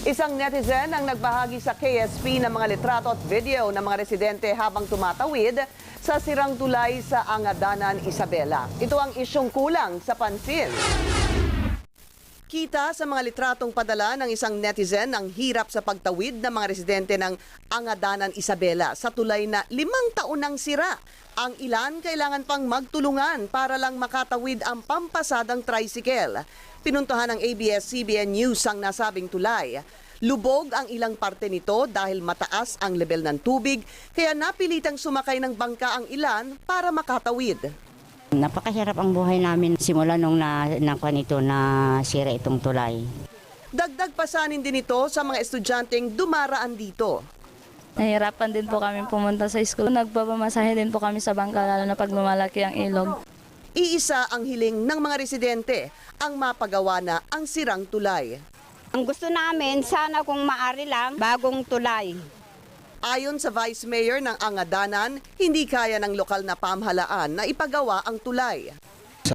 Isang netizen ang nagbahagi sa KSP ng mga litrato at video ng mga residente habang tumatawid sa sirang tulay sa Angadanan, Isabela. Ito ang isyong kulang sa pansin. Kita sa mga litratong padala ng isang netizen ang hirap sa pagtawid ng mga residente ng Angadanan, Isabela sa tulay na 5 taon nang sira. Ang ilan kailangan pang magtulungan para lang makatawid ang pampasadang tricycle. Pinuntahan ng ABS-CBN News ang nasabing tulay. Lubog ang ilang parte nito dahil mataas ang level ng tubig, kaya napilitang sumakay ng bangka ang ilan para makatawid. Napakahirap ang buhay namin simula nung nasira itong tulay. Dagdag pasanin din ito sa mga estudyanteng dumaraan dito. Nahirapan din po kami pumunta sa school. Nagpapamasahe din po kami sa bangka lalo na pag lumalaki ang ilog. Iisa ang hiling ng mga residente ang mapagawa na ang sirang tulay. Ang gusto namin, sana kung maari lang, bagong tulay. Ayon sa Vice Mayor ng Angadanan, hindi kaya ng lokal na pamahalaan na ipagawa ang tulay.